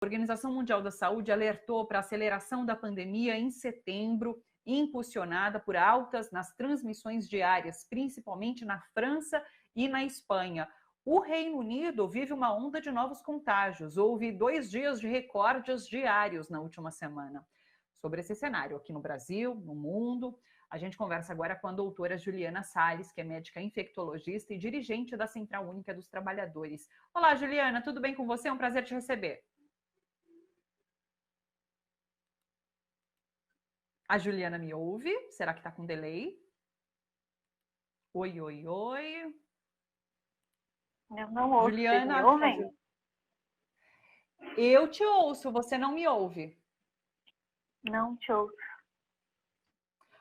A Organização Mundial da Saúde alertou para a aceleração da pandemia em setembro, impulsionada por altas nas transmissões diárias, principalmente na França e na Espanha. O Reino Unido vive uma onda de novos contágios. Houve 2 dias de recordes diários na última semana. Sobre esse cenário aqui no Brasil, no mundo, a gente conversa agora com a doutora Juliana Salles, que é médica infectologista e dirigente da Central Única dos Trabalhadores. Olá, Juliana, tudo bem com você? É um prazer te receber. A Juliana me ouve? Será que está com delay? Oi, oi, oi. Eu não ouço. Juliana, vocês me ouvem? Eu te ouço, você não me ouve. Não te ouço.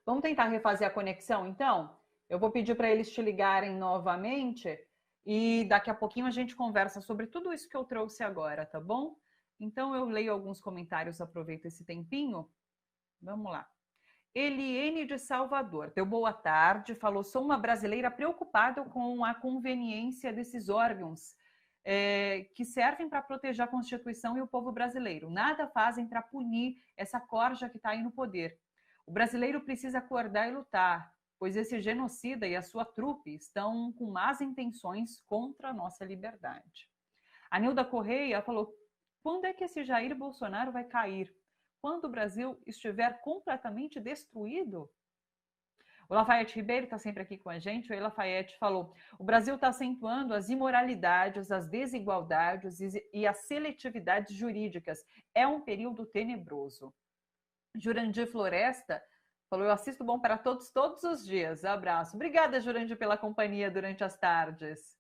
Vamos tentar refazer a conexão, então? Eu vou pedir para eles te ligarem novamente e daqui a pouquinho a gente conversa sobre tudo isso que eu trouxe agora, tá bom? Então eu leio alguns comentários, aproveito esse tempinho. Vamos lá. Eliene de Salvador, deu boa tarde, falou, sou uma brasileira preocupada com a conveniência desses órgãos que servem para proteger a Constituição e o povo brasileiro. Nada fazem para punir essa corja que está aí no poder. O brasileiro precisa acordar e lutar, pois esse genocida e a sua trupe estão com más intenções contra a nossa liberdade. A Nilda Correia falou, quando é que esse Jair Bolsonaro vai cair? Quando o Brasil estiver completamente destruído? O Lafayette Ribeiro está sempre aqui com a gente. O Lafayette falou, o Brasil está acentuando as imoralidades, as desigualdades e as seletividades jurídicas. É um período tenebroso. Jurandir Floresta falou, eu assisto Bom para Todos todos os dias. Abraço. Obrigada, Jurandir, pela companhia durante as tardes.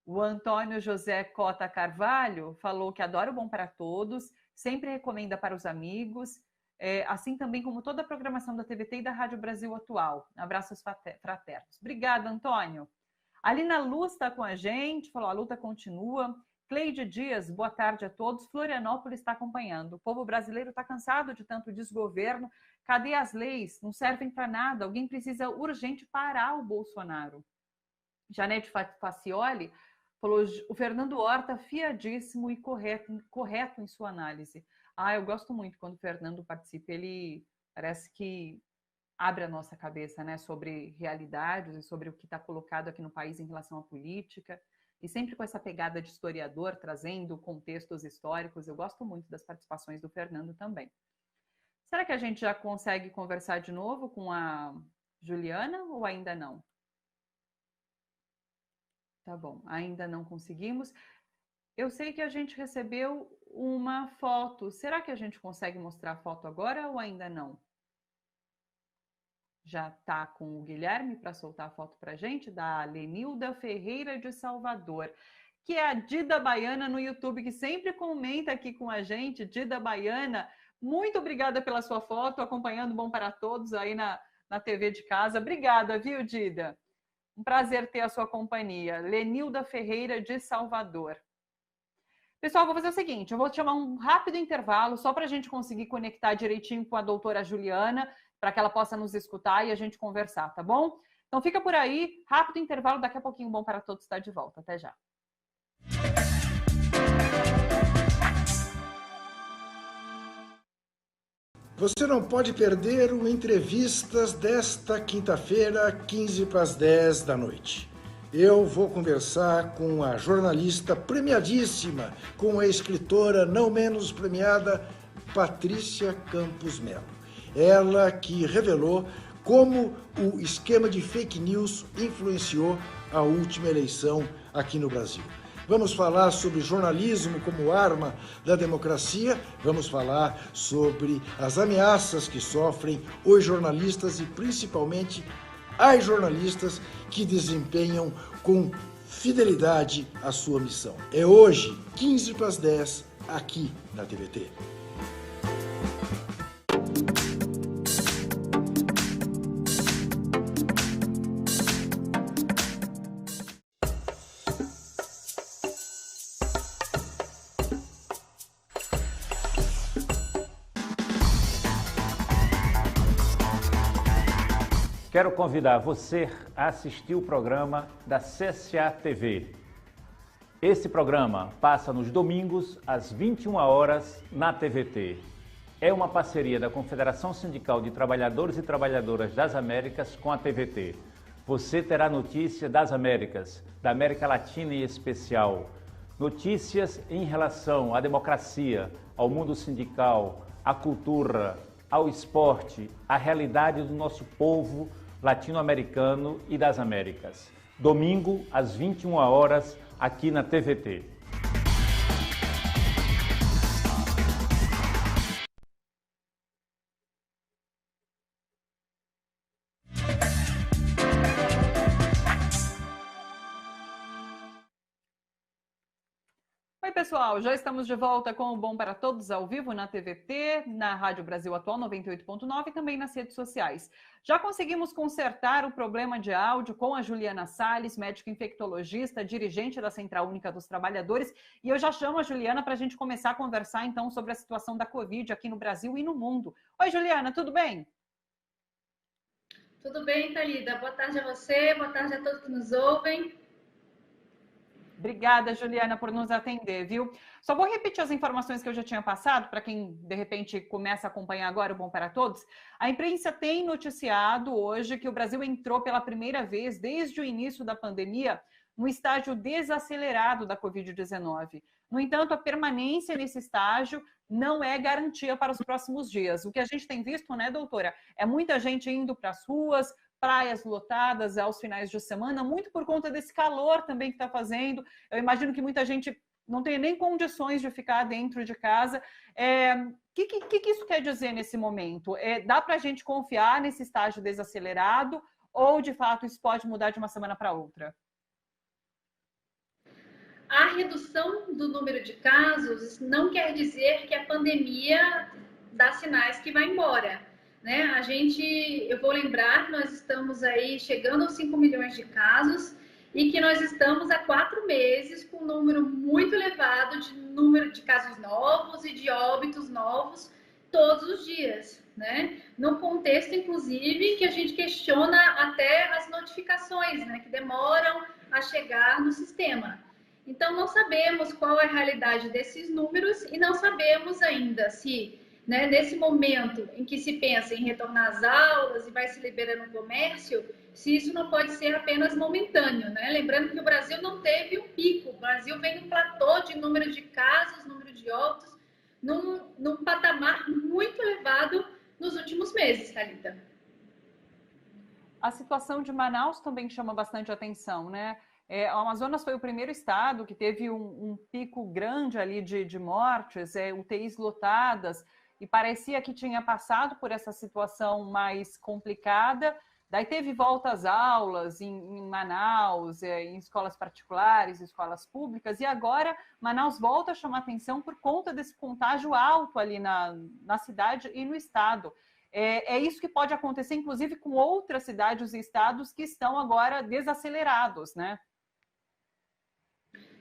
O Antônio José Cota Carvalho falou que adora o Bom para Todos, sempre recomenda para os amigos, assim também como toda a programação da TVT e da Rádio Brasil Atual. Abraços fraternos. Obrigada, Antônio. A Lina Luz está com a gente, falou, a luta continua. Cleide Dias, boa tarde a todos. Florianópolis está acompanhando. O povo brasileiro está cansado de tanto desgoverno. Cadê as leis? Não servem para nada. Alguém precisa urgente parar o Bolsonaro. Janete Facioli falou, o Fernando Horta fiadíssimo e correto em sua análise. Eu gosto muito quando o Fernando participa. Ele parece que abre a nossa cabeça, né, sobre realidades e sobre o que está colocado aqui no país em relação à política. E sempre com essa pegada de historiador, trazendo contextos históricos. Eu gosto muito das participações do Fernando também. Será que a gente já consegue conversar de novo com a Juliana ou ainda não? Tá bom, ainda não conseguimos. Eu sei que a gente recebeu uma foto. Será que a gente consegue mostrar a foto agora ou ainda não? Já está com o Guilherme para soltar a foto para a gente, da Lenilda Ferreira de Salvador, que é a Dida Baiana no YouTube, que sempre comenta aqui com a gente. Dida Baiana, muito obrigada pela sua foto, acompanhando Bom para Todos aí na TV de casa. Obrigada, viu, Dida? Um prazer ter a sua companhia. Lenilda Ferreira de Salvador. Pessoal, vou fazer o seguinte, eu vou chamar um rápido intervalo, só para a gente conseguir conectar direitinho com a doutora Juliana, para que ela possa nos escutar e a gente conversar, tá bom? Então fica por aí, rápido intervalo, daqui a pouquinho Bom para Todos está de volta. Até já. Você não pode perder o Entrevistas desta quinta-feira, 15 para as 10 da noite. Eu vou conversar com a jornalista premiadíssima, com a escritora não menos premiada, Patrícia Campos Melo. Ela que revelou como o esquema de fake news influenciou a última eleição aqui no Brasil. Vamos falar sobre jornalismo como arma da democracia, vamos falar sobre as ameaças que sofrem os jornalistas e principalmente as jornalistas que desempenham com fidelidade a sua missão. É hoje, 15 para as 10, aqui na TVT. Quero convidar você a assistir o programa da CSA TV. Esse programa passa nos domingos às 21 horas na TVT. É uma parceria da Confederação Sindical de Trabalhadores e Trabalhadoras das Américas com a TVT. Você terá notícia das Américas, da América Latina em especial. Notícias em relação à democracia, ao mundo sindical, à cultura, ao esporte, à realidade do nosso povo latino-americano e das Américas. Domingo, às 21 horas, aqui na TVT. Oi, pessoal, já estamos de volta com o Bom para Todos ao vivo na TVT, na Rádio Brasil Atual 98.9 e também nas redes sociais. Já conseguimos consertar o problema de áudio com a Juliana Salles, médica infectologista, dirigente da Central Única dos Trabalhadores, e eu já chamo a Juliana para a gente começar a conversar então sobre a situação da Covid aqui no Brasil e no mundo. Oi, Juliana, tudo bem? Tudo bem, Thalida. Boa tarde a você, boa tarde a todos que nos ouvem. Obrigada, Juliana, por nos atender, viu? Só vou repetir as informações que eu já tinha passado, para quem, de repente, começa a acompanhar agora o Bom para Todos. A imprensa tem noticiado hoje que o Brasil entrou pela primeira vez, desde o início da pandemia, no estágio desacelerado da Covid-19. No entanto, a permanência nesse estágio não é garantia para os próximos dias. O que a gente tem visto, né, doutora, é muita gente indo para as ruas, praias lotadas aos finais de semana, muito por conta desse calor também que está fazendo. Eu imagino que muita gente não tem nem condições de ficar dentro de casa. O que isso quer dizer nesse momento? Dá para a gente confiar nesse estágio desacelerado ou, de fato, isso pode mudar de uma semana para outra? A redução do número de casos não quer dizer que a pandemia dá sinais que vai embora. Né? Eu vou lembrar que nós estamos aí chegando aos 5 milhões de casos e que nós estamos há 4 meses com um número muito elevado de número de casos novos e de óbitos novos todos os dias, né? No contexto, inclusive, que a gente questiona até as notificações, né? Que demoram a chegar no sistema. Então, não sabemos qual é a realidade desses números e não sabemos ainda se... Né, nesse momento em que se pensa em retornar às aulas e vai se liberando o comércio, se isso não pode ser apenas momentâneo, né? Lembrando que o Brasil não teve um pico, o Brasil vem um platô de número de casos, número de óbitos, num patamar muito elevado nos últimos meses, Thalita. A situação de Manaus também chama bastante atenção, né? O Amazonas foi o primeiro estado que teve um pico grande ali de mortes, UTIs lotadas, e parecia que tinha passado por essa situação mais complicada. Daí teve volta às aulas em Manaus, em escolas particulares, escolas públicas, e agora Manaus volta a chamar atenção por conta desse contágio alto ali na cidade e no estado. É isso que pode acontecer, inclusive, com outras cidades e estados que estão agora desacelerados, né?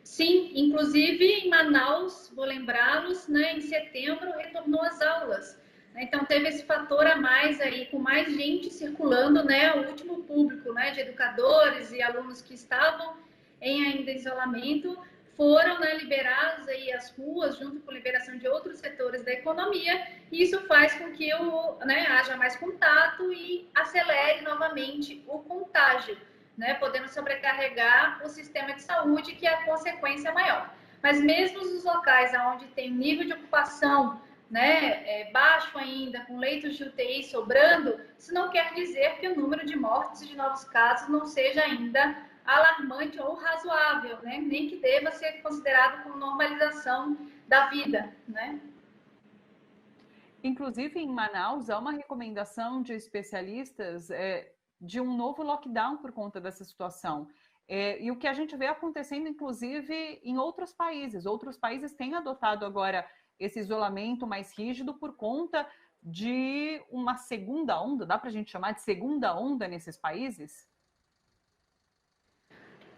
Sim, inclusive em Manaus, vou lembrá-los, né, em setembro retornou às aulas. Então teve esse fator a mais aí, com mais gente circulando, né, o último público, né, de educadores e alunos que estavam em ainda isolamento, foram, né, liberados aí às ruas, junto com a liberação de outros setores da economia, e isso faz com que haja mais contato e acelere novamente o contágio, né, podendo sobrecarregar o sistema de saúde, que é a consequência maior. Mas mesmo nos locais onde tem nível de ocupação, né, baixo ainda, com leitos de UTI sobrando, isso não quer dizer que o número de mortes e de novos casos não seja ainda alarmante ou razoável, né, nem que deva ser considerado como normalização da vida, né? Inclusive, em Manaus, há uma recomendação de especialistas de um novo lockdown por conta dessa situação. E o que a gente vê acontecendo, inclusive, em outros países. Outros países têm adotado agora esse isolamento mais rígido por conta de uma segunda onda. Dá para a gente chamar de segunda onda nesses países?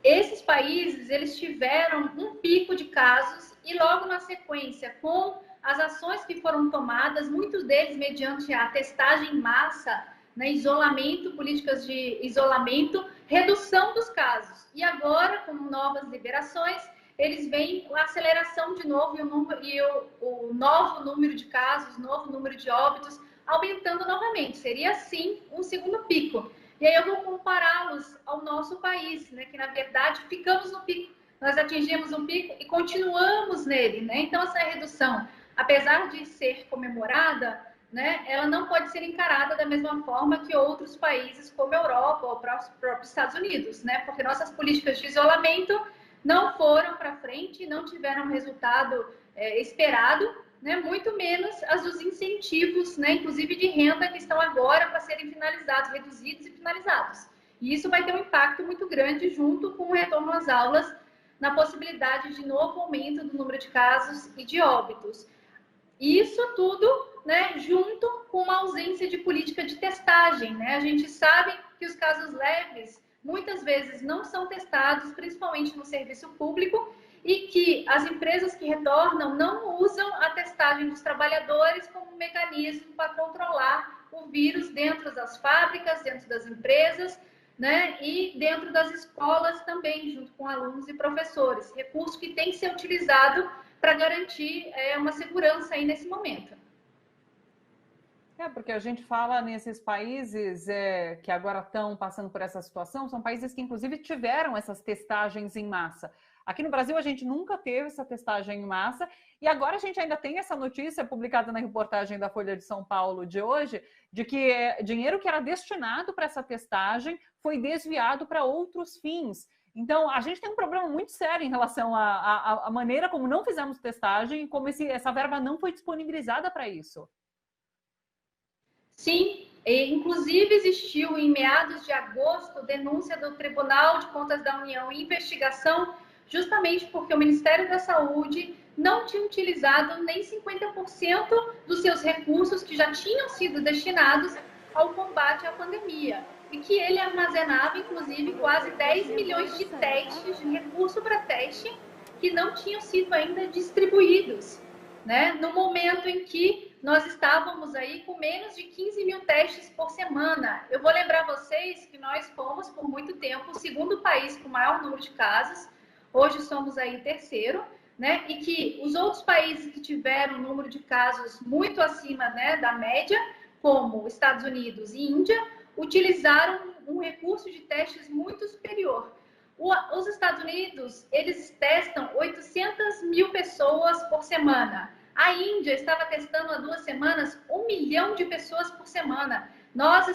Esses países, eles tiveram um pico de casos e logo na sequência, com as ações que foram tomadas, muitos deles mediante a testagem em massa, né, isolamento, políticas de isolamento, redução dos casos. E agora, com novas liberações, eles veem a aceleração de novo e o novo número de casos, novo número de óbitos aumentando novamente. Seria, sim, um segundo pico. E aí eu vou compará-los ao nosso país, né, que, na verdade, ficamos no pico. Nós atingimos um pico e continuamos nele, né? Então, essa redução, apesar de ser comemorada, né, ela não pode ser encarada da mesma forma que outros países, como a Europa ou os próprios Estados Unidos, né? Porque nossas políticas de isolamento não foram para frente, não tiveram o resultado esperado, né? Muito menos as dos incentivos, né? Inclusive de renda, que estão agora para serem finalizados, reduzidos e finalizados. E isso vai ter um impacto muito grande junto com o retorno às aulas, na possibilidade de novo aumento do número de casos e de óbitos. Isso tudo, né, junto com uma ausência de política de testagem, né? A gente sabe que os casos leves muitas vezes não são testados, principalmente no serviço público, e que as empresas que retornam não usam a testagem dos trabalhadores como um mecanismo para controlar o vírus dentro das fábricas, dentro das empresas, né, e dentro das escolas também, junto com alunos e professores. Recurso que tem que ser utilizado para garantir uma segurança aí nesse momento. Porque a gente fala nesses países que agora estão passando por essa situação, são países que inclusive tiveram essas testagens em massa. Aqui no Brasil a gente nunca teve essa testagem em massa e agora a gente ainda tem essa notícia publicada na reportagem da Folha de São Paulo de hoje, de que dinheiro que era destinado para essa testagem foi desviado para outros fins. Então, a gente tem um problema muito sério em relação à maneira como não fizemos testagem e como essa verba não foi disponibilizada para isso. Sim, inclusive existiu em meados de agosto denúncia do Tribunal de Contas da União em investigação, justamente porque o Ministério da Saúde não tinha utilizado nem 50% dos seus recursos que já tinham sido destinados ao combate à pandemia. E que ele armazenava, inclusive, quase 10 milhões de testes, de recurso para teste, que não tinham sido ainda distribuídos, né? No momento em que nós estávamos aí com menos de 15 mil testes por semana. Eu vou lembrar vocês que nós fomos, por muito tempo, o segundo país com maior número de casos. Hoje somos aí o terceiro, né? E que os outros países que tiveram um número de casos muito acima, né, da média, como Estados Unidos e Índia, utilizaram um recurso de testes muito superior. Os Estados Unidos, eles testam 800 mil pessoas por semana. A Índia estava testando há 2 semanas 1 milhão de pessoas por semana. Nós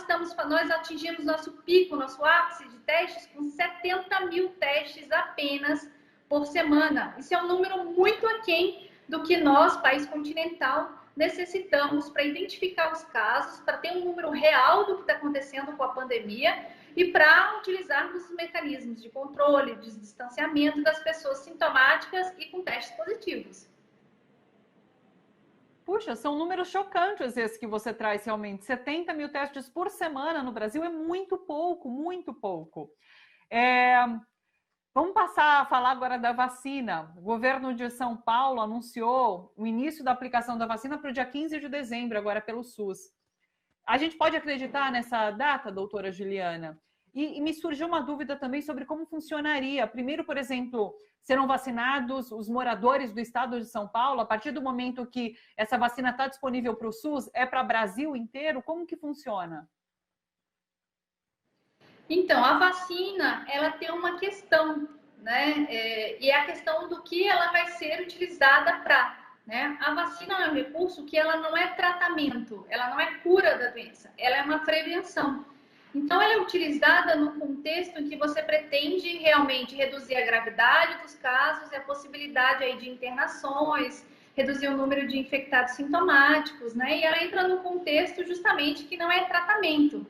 atingimos nosso pico, nosso ápice de testes com 70 mil testes apenas por semana. Isso é um número muito aquém do que nós, país continental, necessitamos para identificar os casos, para ter um número real do que está acontecendo com a pandemia e para utilizarmos os mecanismos de controle, de distanciamento das pessoas sintomáticas e com testes positivos. Puxa, são números chocantes esses que você traz realmente. 70 mil testes por semana no Brasil é muito pouco, muito pouco. Vamos passar a falar agora da vacina. O governo de São Paulo anunciou o início da aplicação da vacina para o dia 15 de dezembro, agora pelo SUS. A gente pode acreditar nessa data, doutora Juliana? E me surgiu uma dúvida também sobre como funcionaria. Primeiro, por exemplo, serão vacinados os moradores do estado de São Paulo? A partir do momento que essa vacina está disponível para o SUS, é para o Brasil inteiro? Como que funciona? Então, a vacina, ela tem uma questão, né? E é a questão do que ela vai ser utilizada para, né? A vacina é um recurso que ela não é tratamento, ela não é cura da doença, ela é uma prevenção. Então, ela é utilizada no contexto em que você pretende realmente reduzir a gravidade dos casos e a possibilidade aí de internações, reduzir o número de infectados sintomáticos, né? E ela entra no contexto justamente que não é tratamento.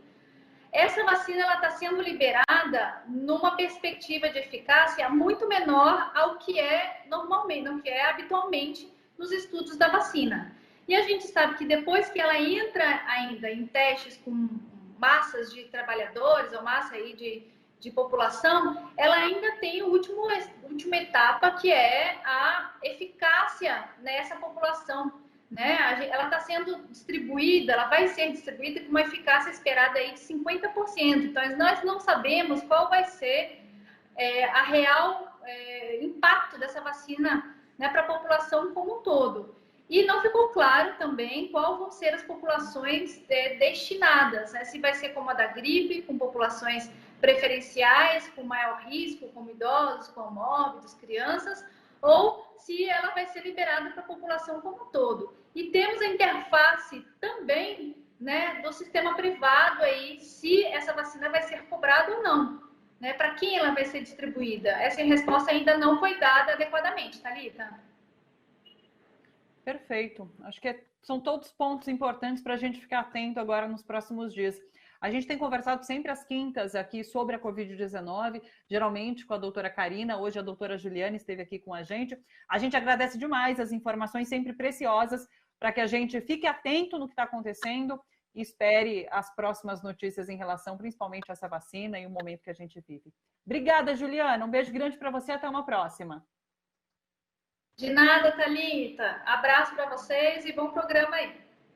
Essa vacina ela está sendo liberada numa perspectiva de eficácia muito menor ao que é normalmente, ao que é habitualmente nos estudos da vacina. E a gente sabe que depois que ela entra ainda em testes com massas de trabalhadores ou massa aí de população, ela ainda tem a última etapa, que é a eficácia nessa população, né? Ela está sendo distribuída, ela vai ser distribuída com uma eficácia esperada aí de 50%. Então, nós não sabemos qual vai ser a real impacto dessa vacina, né, para a população como um todo. E não ficou claro também qual vão ser as populações destinadas, né? Se vai ser como a da gripe, com populações preferenciais, com maior risco, como idosos, comórbidos, crianças, ou se ela vai ser liberada para a população como um todo. E temos a interface também, né, do sistema privado aí, se essa vacina vai ser cobrada ou não, né? Para quem ela vai ser distribuída? Essa resposta ainda não foi dada adequadamente, Thalita. Perfeito. Acho que são todos pontos importantes para a gente ficar atento agora nos próximos dias. A gente tem conversado sempre às quintas aqui sobre a Covid-19, geralmente com a doutora Karina, hoje a doutora Juliana esteve aqui com a gente. A gente agradece demais as informações sempre preciosas para que a gente fique atento no que está acontecendo e espere as próximas notícias em relação principalmente a essa vacina e o momento que a gente vive. Obrigada, Juliana. Um beijo grande para você. Até uma próxima. De nada, Thalita. Abraço para vocês e bom programa aí.